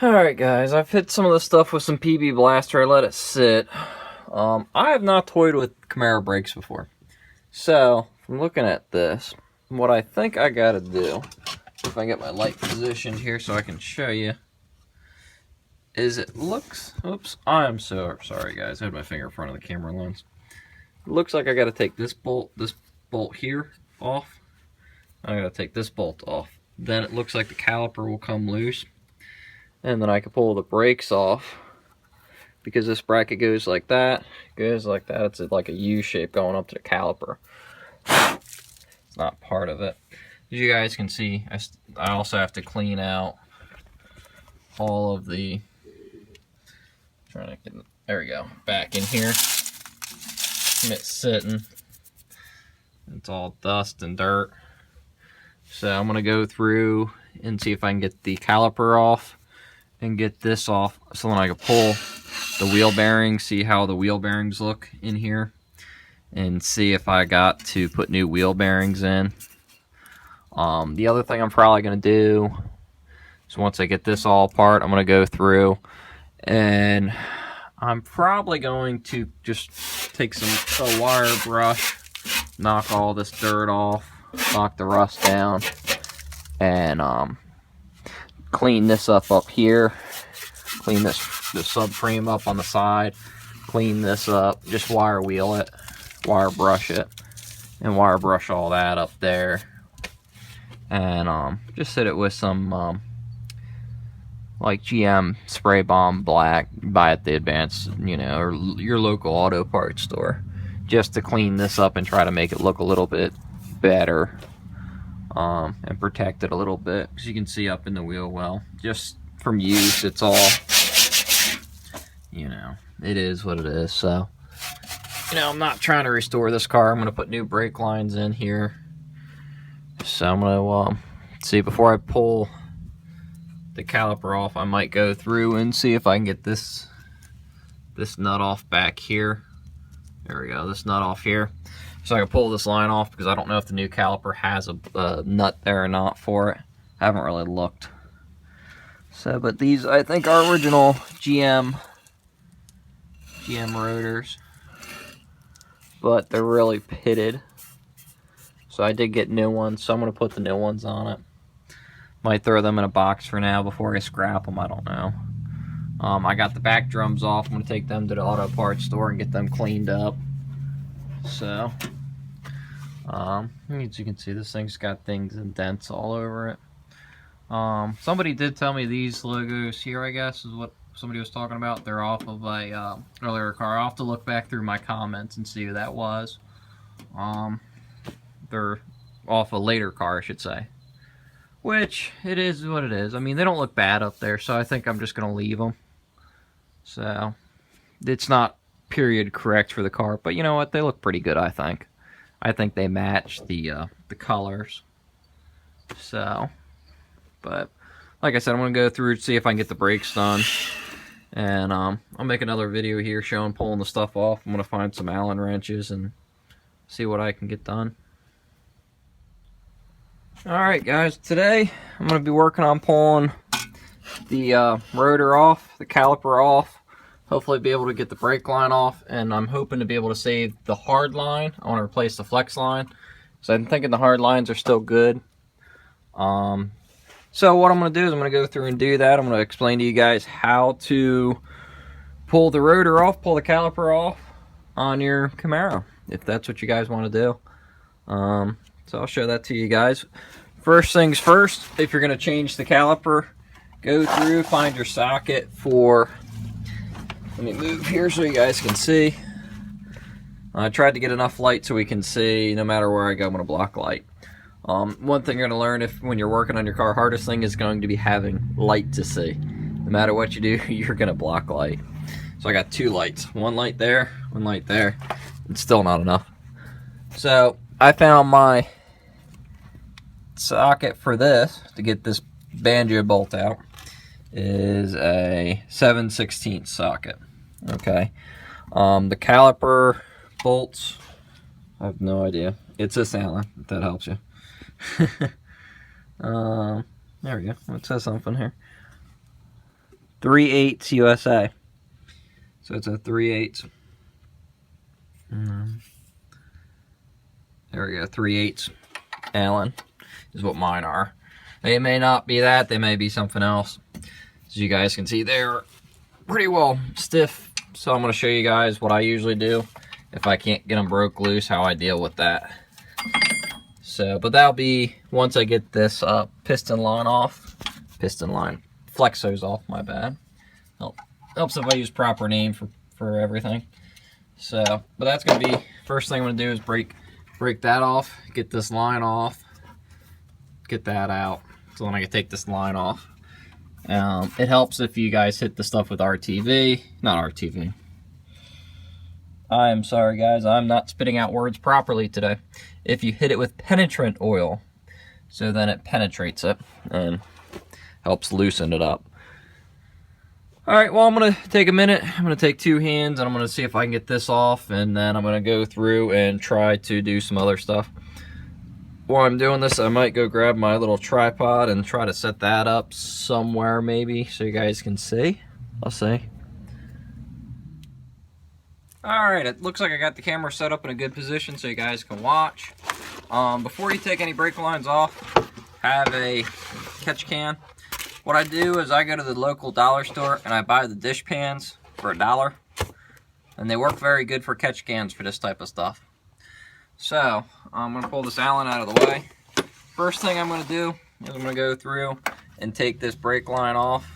Alright guys, I've hit some of the stuff with some PB Blaster. I let it sit. I have not toyed with Camaro brakes before. So, from looking at this, what I think I gotta do, if I get my light positioned here so I can show you, is it looks, oops, I am so sorry guys, I had my finger in front of the camera lens. It looks like I gotta take this bolt here off. I gotta take this bolt off. Then it looks like the caliper will come loose. And then I can pull the brakes off because this bracket goes like that, It's like a U shape going up to the caliper. It's not part of it. As you guys can see, I also have to clean out all of the, there we go, back in here. And it's sitting. It's all dust and dirt. So I'm going to go through and see if I can get the caliper off and get this off so then I can pull the wheel bearings, see how the wheel bearings look in here, and see if I got to put new wheel bearings in. The other thing I'm probably going to do is once I get this all apart, I'm going to go through and I'm probably going to just take a wire brush, knock all this dirt off, knock the rust down, and clean this up here, clean the subframe up on the side, clean this up, just wire wheel it, wire brush it, and wire brush all that up there, and just hit it with some like GM spray bomb black, buy at the Advanced, or your local auto parts store, just to clean this up and try to make it look a little bit better. And protect it a little bit, because you can see up in the wheel well, just from use, it's all, it is what it is. So, I'm not trying to restore this car. I'm going to put new brake lines in here. So I'm going to see, before I pull the caliper off, I might go through and see if I can get this nut off back here. There we go, this nut off here. So I can pull this line off, because I don't know if the new caliper has a nut there or not for it. I haven't really looked. So, but these I think are original GM rotors, but they're really pitted. So I did get new ones, so I'm going to put the new ones on it. Might throw them in a box for now before I scrap them, I don't know. I got the back drums off. I'm going to take them to the auto parts store and get them cleaned up. So, as you can see, this thing's got things and dents all over it. Somebody did tell me these logos here, I guess, is what somebody was talking about. They're off of a earlier car. I'll have to look back through my comments and see who that was. They're off a later car, I should say. Which, it is what it is. I mean, they don't look bad up there, so I think I'm just going to leave them. So, it's not period correct for the car, but you know what, they look pretty good. I think they match the colors. So, but like I said, I'm gonna go through and see if I can get the brakes done, and I'll make another video here showing pulling the stuff off. I'm gonna find some Allen wrenches and see what I can get done. Alright guys, today I'm gonna be working on pulling the rotor off, the caliper off, hopefully be able to get the brake line off, and I'm hoping to be able to save the hard line. I want to replace the flex line, so I'm thinking the hard lines are still good. So what I'm going to do is I'm going to go through and do that. I'm going to explain to you guys how to pull the rotor off, pull the caliper off on your Camaro, if that's what you guys want to do. So I'll show that to you guys. First things first, if you're going to change the caliper, go through, find your socket for, let me move here so you guys can see. I tried to get enough light so we can see no matter where I go, I'm going to block light. One thing you're going to learn when you're working on your car, hardest thing is going to be having light to see. No matter what you do, you're going to block light. So I got two lights. One light there, and still not enough. So I found my socket for this, to get this banjo bolt out, is a 7/16 socket. Okay. The caliper bolts, I have no idea. It's this Allen, if that helps you. There we go. It says something here. 3/8 USA. So it's a 3/8. There we go, 3/8 Allen is what mine are. They may not be that, they may be something else. As you guys can see, they're pretty well stiff. So I'm going to show you guys what I usually do if I can't get them broke loose, how I deal with that. So, but that'll be once I get this piston line flex hose off, my bad. Helps if I use proper name for everything. So, but that's going to be, first thing I'm going to do is break that off, get this line off, get that out. So then I can take this line off. It helps if you guys hit the stuff with RTV, not RTV. I am sorry guys, I'm not spitting out words properly today. If you hit it with penetrant oil, so then it penetrates it and helps loosen it up. Alright, well I'm going to take a minute, I'm going to take 2 hands and I'm going to see if I can get this off, and then I'm going to go through and try to do some other stuff. While I'm doing this, I might go grab my little tripod and try to set that up somewhere maybe so you guys can see. I'll see. Alright, it looks like I got the camera set up in a good position so you guys can watch. Before you take any brake lines off, have a catch can. What I do is I go to the local dollar store and I buy the dish pans for $1. And they work very good for catch cans for this type of stuff. So, I'm going to pull this Allen out of the way. First thing I'm going to do is I'm going to go through and take this brake line off.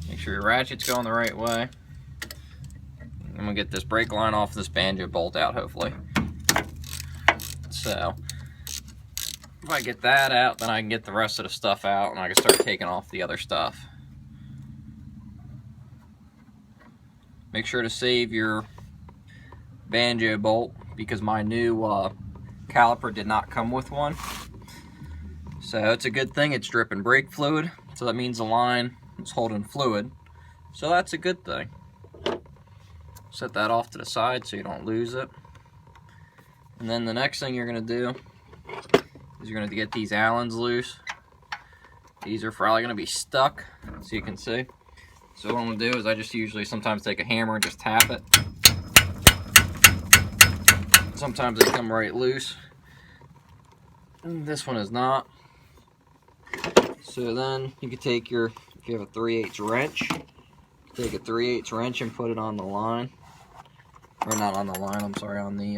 Make sure your ratchet's going the right way. I'm going to get this brake line off this banjo bolt out, hopefully. So, if I get that out, then I can get the rest of the stuff out and I can start taking off the other stuff. Make sure to save your banjo bolt because my new caliper did not come with one. So it's a good thing it's dripping brake fluid, so that means the line is holding fluid. So that's a good thing. Set that off to the side so you don't lose it. And then the next thing you're going to do is you're going to get these Allens loose. These are probably going to be stuck, so you can see. So what I'm going to do is I just usually sometimes take a hammer and just tap it. Sometimes they come right loose. This one is not. So then you can take your, if you have a 3/8 wrench, take a 3/8 wrench and put it on the line. Or not on the line, I'm sorry, on the,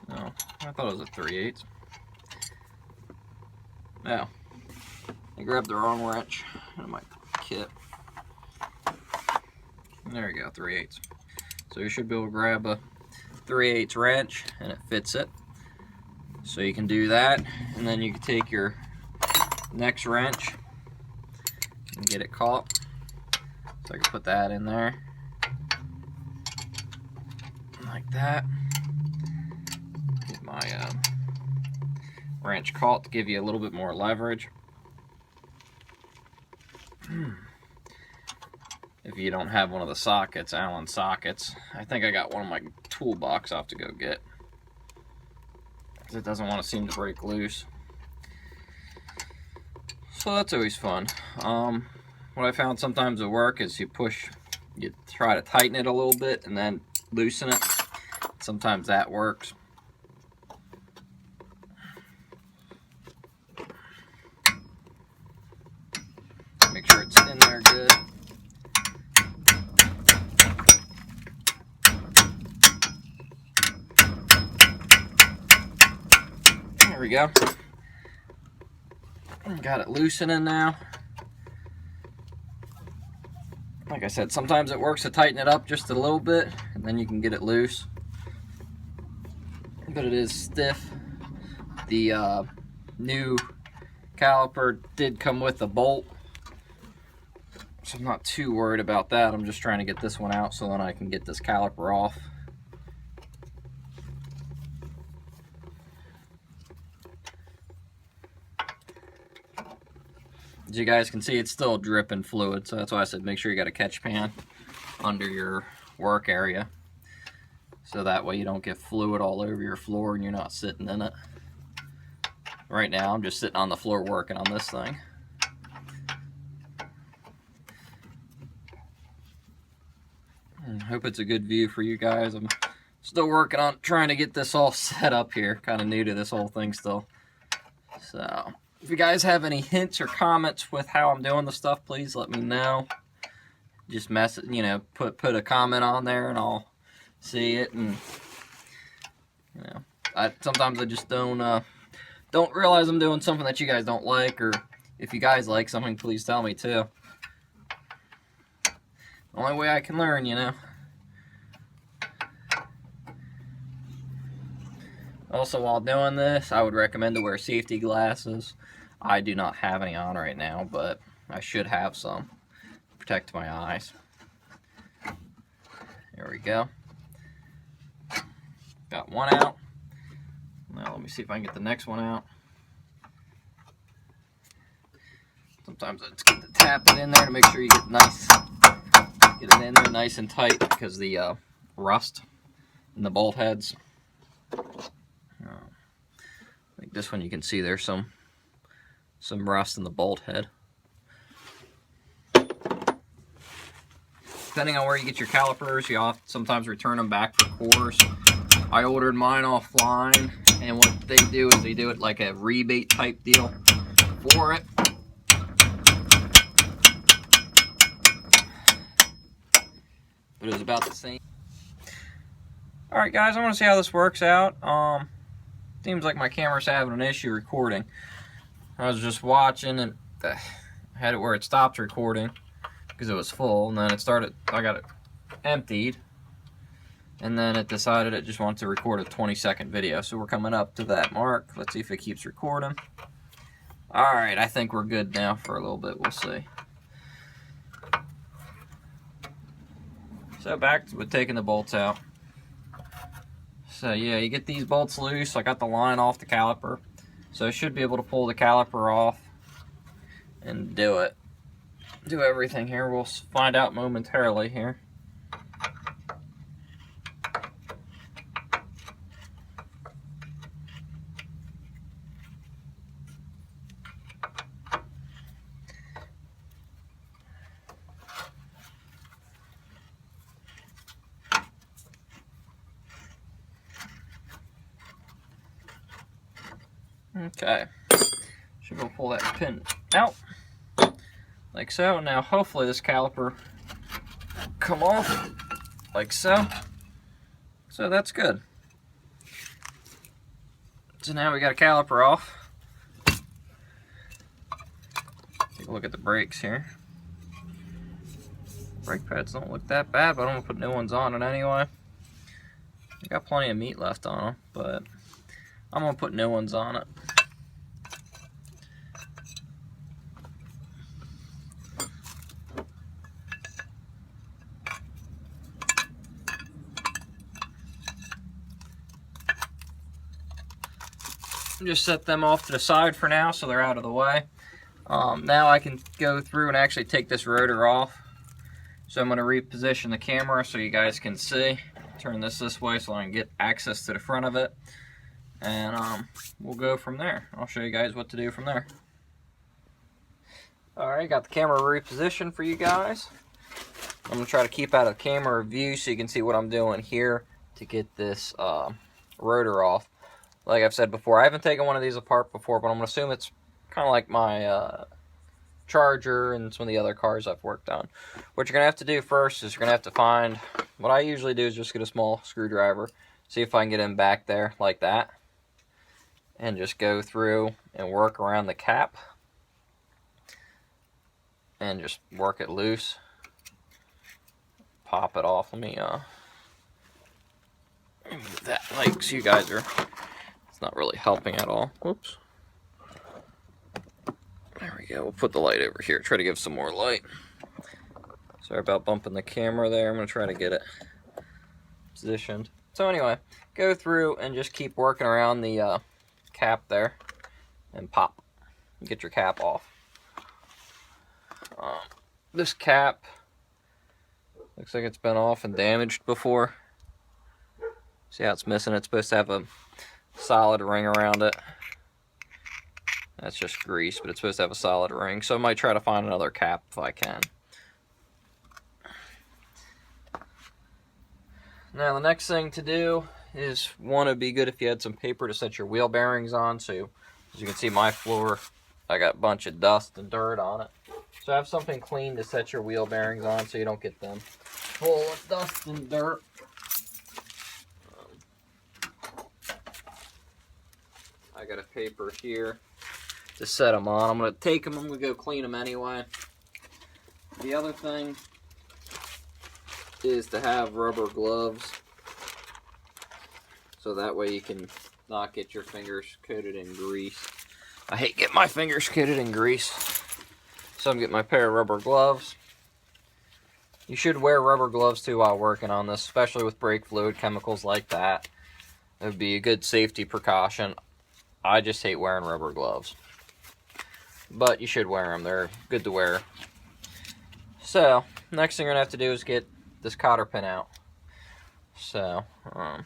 no, I thought it was a 3/8. Now, I grabbed the wrong wrench in my kit. There you go, 3/8. So you should be able to grab a 3/8 wrench and it fits it. So you can do that, and then you can take your next wrench and get it caught. So I can put that in there like that. Get my wrench caught to give you a little bit more leverage. If you don't have one of the sockets, Allen sockets, I think I got one in my toolbox I'll have to go get, because it doesn't want to seem to break loose. So that's always fun. What I found sometimes at work is you try to tighten it a little bit and then loosen it. Sometimes that works. Make sure it's in there good. There we go. Got it loosening now. Like I said, sometimes it works to tighten it up just a little bit, and then you can get it loose. But it is stiff. The new caliper did come with a bolt, so I'm not too worried about that. I'm just trying to get this one out so then I can get this caliper off. As you guys can see, it's still dripping fluid, so that's why I said make sure you got a catch pan under your work area, so that way you don't get fluid all over your floor and you're not sitting in it. right now I'm just sitting on the floor working on this thing. I hope it's a good view for you guys. I'm still working on trying to get this all set up here. Kind of new to this whole thing still. So, if you guys have any hints or comments with how I'm doing the stuff, please let me know. Just message, you know, put a comment on there and I'll see it. And you know, sometimes I just don't realize I'm doing something that you guys don't like, or if you guys like something, please tell me too. Only way I can learn, you know. Also, while doing this, I would recommend to wear safety glasses. I do not have any on right now, but I should have some to protect my eyes. There we go. Got one out. Now let me see if I can get the next one out. Sometimes it's good to tap it in there to make sure you get nice. Get it in there nice and tight because the rust in the bolt heads. Like this one, you can see there's some rust in the bolt head. Depending on where you get your calipers, you sometimes return them back for cores. I ordered mine offline, and what they do is they do it like a rebate type deal for it. But it was about the same. Alright guys, I want to see how this works out. Seems like my camera's having an issue recording. I was just watching and I had it where it stopped recording because it was full, and then I got it emptied, and then it decided it just wanted to record a 20-second video. So we're coming up to that mark. Let's see if it keeps recording. Alright, I think we're good now for a little bit. We'll see. So back with taking the bolts out. So yeah, you get these bolts loose. I got the line off the caliper. So I should be able to pull the caliper off and do it. Do everything here. We'll find out momentarily here. Okay, should go pull that pin out, like so. Now hopefully this caliper come off, like so. So that's good. So now we got a caliper off. Take a look at the brakes here. Brake pads don't look that bad, but I'm gonna put new ones on it anyway. I got plenty of meat left on them, but I'm gonna put new ones on it. Just set them off to the side for now so they're out of the way. Now I can go through and actually take this rotor off. So I'm going to reposition the camera so you guys can see. Turn this way so I can get access to the front of it. And we'll go from there. I'll show you guys what to do from there. Alright, got the camera repositioned for you guys. I'm going to try to keep out of camera view so you can see what I'm doing here to get this rotor off. Like I've said before, I haven't taken one of these apart before, but I'm going to assume it's kind of like my Charger and some of the other cars I've worked on. What you're going to have to do first is you're going to have to find, what I usually do is just get a small screwdriver, see if I can get in back there like that, and just go through and work around the cap, and just work it loose. Pop it off. Let me move that light so you guys are... It's not really helping at all. Whoops. There we go. We'll put the light over here. Try to give some more light. Sorry about bumping the camera there. I'm going to try to get it positioned. So anyway, go through and just keep working around the cap there. And pop. Get your cap off. This cap looks like it's been off and damaged before. See how it's missing? It's supposed to have a solid ring around it. That's just grease, but it's supposed to have a solid ring. So I might try to find another cap if I can. Now the next thing to do is, one, it'd be good if you had some paper to set your wheel bearings on. So as you can see, my floor, I got a bunch of dust and dirt on it. So have something clean to set your wheel bearings on so you don't get them full of dust and dirt. I got a paper here to set them on. I'm going to take them, I'm going to go clean them anyway. The other thing is to have rubber gloves, so that way you can not get your fingers coated in grease. I hate getting my fingers coated in grease, so I'm getting my pair of rubber gloves. You should wear rubber gloves too while working on this, especially with brake fluid, chemicals like that. It would be a good safety precaution. I just hate wearing rubber gloves, but you should wear them. They're good to wear. So next thing you're gonna have to do is get this cotter pin out. So I'll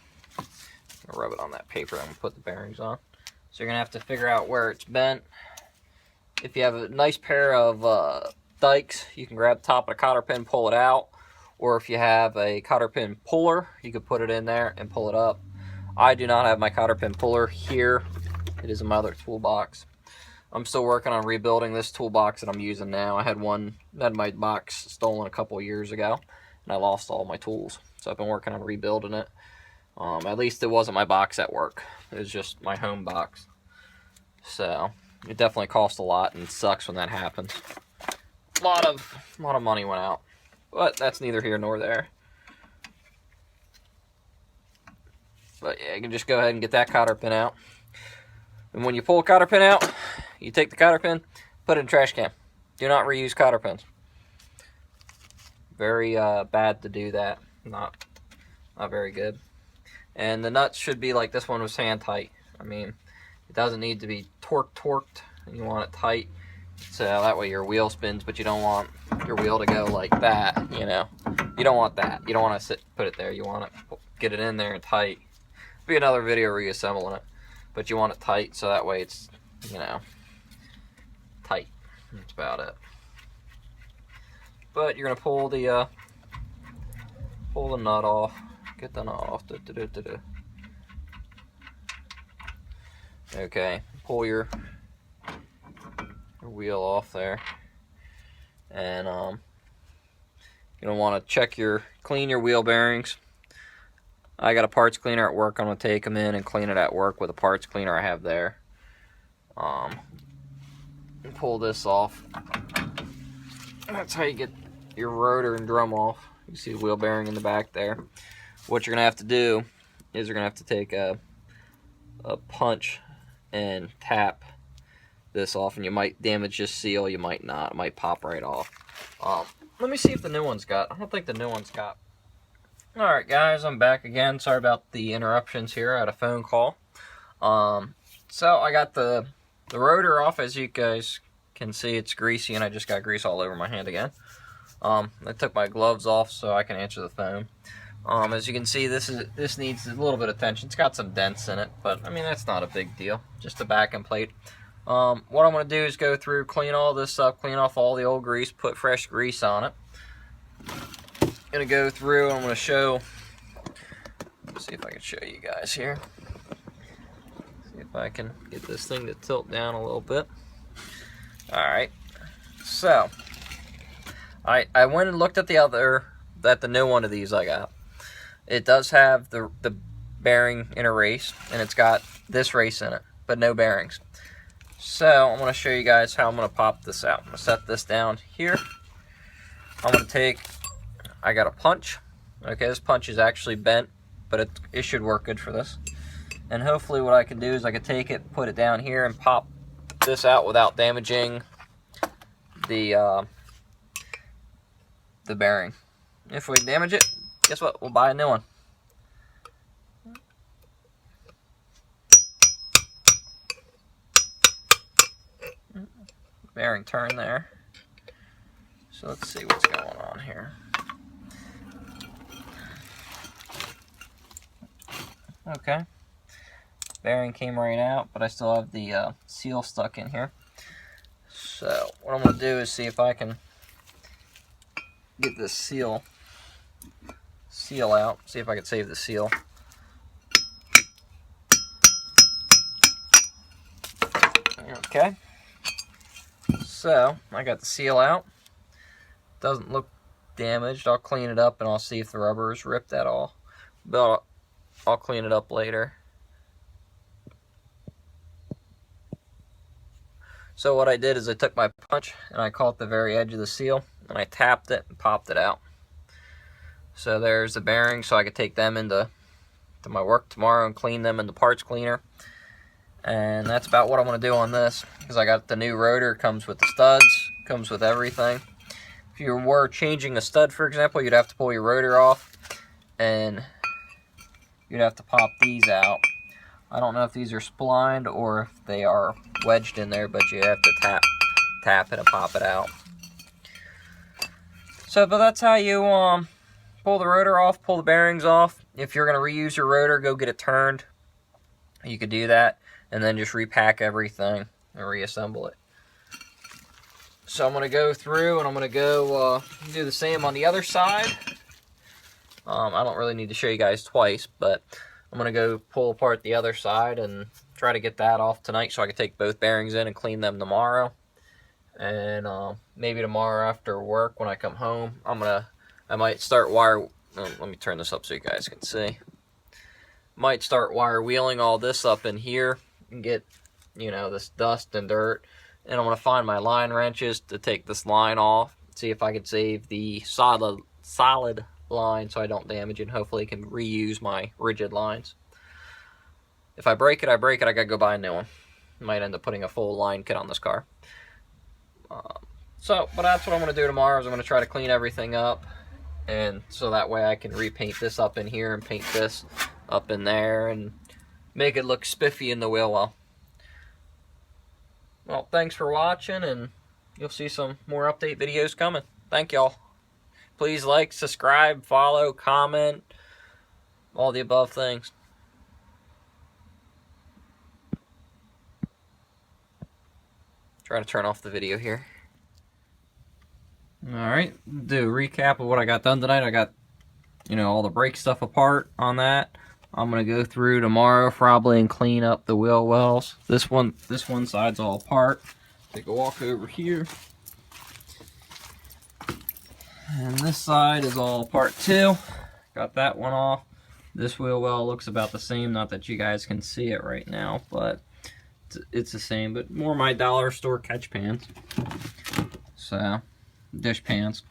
rub it on that paper. I'm gonna put the bearings on. So you're gonna have to figure out where it's bent. If you have a nice pair of dikes, you can grab the top of the cotter pin, pull it out. Or if you have a cotter pin puller, you can put it in there and pull it up. I do not have my cotter pin puller here. It is in my other toolbox. I'm still working on rebuilding this toolbox that I'm using now. I had my box stolen a couple years ago, and I lost all my tools. So I've been working on rebuilding it. At least it wasn't my box at work. It was just my home box. So it definitely cost a lot, and it sucks when that happens. A lot of money went out, but that's neither here nor there. But yeah, you can just go ahead and get that cotter pin out. And when you pull a cotter pin out, you take the cotter pin, put it in a trash can. Do not reuse cotter pins. Very bad to do that. Not very good. And the nuts should be like this one was hand tight. I mean, it doesn't need to be torqued. You want it tight, so that way your wheel spins, but you don't want your wheel to go like that, you know. You don't want that. You don't want to put it there. You want to get it in there and tight. Be another video reassembling it. But you want it tight, so that way it's, you know, tight. That's about it. But you're gonna pull the nut off. Get the nut off. Okay, pull your wheel off there, and you're gonna want to clean your wheel bearings. I got a parts cleaner at work. I'm going to take them in and clean it at work with a parts cleaner I have there. Pull this off. That's how you get your rotor and drum off. You see the wheel bearing in the back there. What you're going to have to do is you're going to have to take a punch and tap this off, and you might damage this seal, you might not. It might pop right off. Let me see if the new one's got. I don't think the new one's got. Alright guys, I'm back again. Sorry about the interruptions here. I had a phone call. So I got the rotor off. As you guys can see, it's greasy, and I just got grease all over my hand again. I took my gloves off so I can answer the phone. As you can see, this needs a little bit of attention. It's got some dents in it, but I mean, that's not a big deal. Just a backing plate. What I'm going to do is go through, clean all this up, clean off all the old grease, put fresh grease on it. Gonna go through, and I'm gonna show, let's see if I can show you guys here. See if I can get this thing to tilt down a little bit. Alright, so I went and looked at the new one of these I got. It does have the bearing in a race, and it's got this race in it, but no bearings. So I'm gonna show you guys how I'm gonna pop this out. I'm gonna set this down here. I'm gonna take, I got a punch. Okay, this punch is actually bent, but it should work good for this. And hopefully what I can do is I can take it, put it down here, and pop this out without damaging the bearing. If we damage it, guess what? We'll buy a new one. Bearing turn there. So let's see what's going on here. Okay. bearing came right out, but I still have the seal stuck in here. So what I'm going to do is see if I can get this seal out, see if I can save the seal. Okay, so I got the seal out. Doesn't look damaged. I'll clean it up and I'll see if the rubber is ripped at all, but I'll clean it up later. So what I did is I took my punch and I caught the very edge of the seal and I tapped it and popped it out. So there's the bearings, so I could take them into my work tomorrow and clean them in the parts cleaner. And that's about what I'm going to do on this, because I got the new rotor, comes with the studs, comes with everything. If you were changing a stud, for example, you'd have to pull your rotor off and you'd have to pop these out. I don't know if these are splined or if they are wedged in there, but you have to tap it and pop it out. So, but that's how you pull the rotor off, pull the bearings off. If you're going to reuse your rotor, go get it turned. You could do that, and then just repack everything and reassemble it. So I'm going to go through and I'm going to go do the same on the other side. I don't really need to show you guys twice, but I'm going to go pull apart the other side and try to get that off tonight so I can take both bearings in and clean them tomorrow. And maybe tomorrow after work when I come home, I might start let me turn this up so you guys can see. Might start wire wheeling all this up in here and get, you know, this dust and dirt. And I'm going to find my line wrenches to take this line off, see if I can save the solid line so I don't damage it, and hopefully can reuse my rigid lines. If I break it, I break it. I got to go buy a new one. Might end up putting a full line kit on this car. But that's what I'm going to do tomorrow, is I'm going to try to clean everything up, and so that way I can repaint this up in here and paint this up in there and make it look spiffy in the wheel well. Well, thanks for watching, and you'll see some more update videos coming. Thank y'all. Please like, subscribe, follow, comment, all the above things. Trying to turn off the video here. Alright, do a recap of what I got done tonight. I got, you know, all the brake stuff apart on that. I'm going to go through tomorrow probably and clean up the wheel wells. This one side's all apart. Take a walk over here. And this side is all apart too. Got that one off. This wheel well looks about the same. Not that you guys can see it right now, but it's the same. But more my dollar store catch pans. So, dish pans.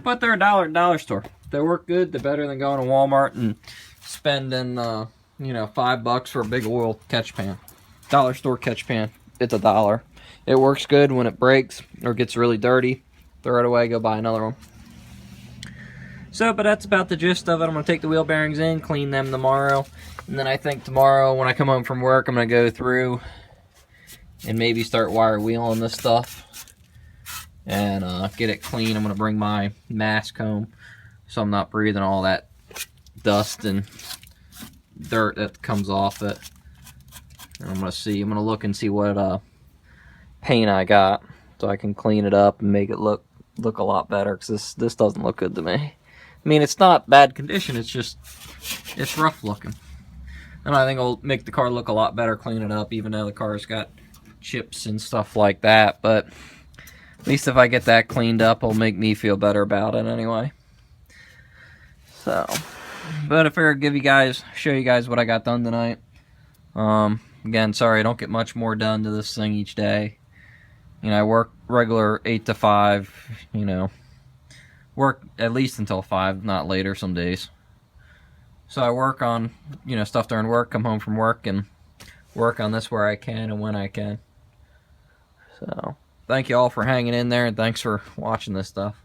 But they're a dollar store. They work good. They're better than going to Walmart and spending, you know, $5 for a big oil catch pan. Dollar store catch pan. It's $1. It works good when it breaks or gets really dirty. Throw it away, go buy another one. So, but that's about the gist of it. I'm going to take the wheel bearings in, clean them tomorrow. And then I think tomorrow when I come home from work, I'm going to go through and maybe start wire wheeling this stuff. And get it clean. I'm going to bring my mask home so I'm not breathing all that dust and dirt that comes off it. And I'm going to look and see what paint I got so I can clean it up and make it look a lot better, because this doesn't look good to me. I mean, it's not bad condition, it's rough looking. And I think it'll make the car look a lot better, clean it up, even though the car's got chips and stuff like that. But at least if I get that cleaned up, it'll make me feel better about it anyway. So, but I figured show you guys what I got done tonight. Again, sorry I don't get much more done to this thing each day. You know, I work regular 8 to 5, you know. Work at least until 5, not later some days. So I work on, you know, stuff during work, come home from work, and work on this where I can and when I can. So, thank you all for hanging in there, and thanks for watching this stuff.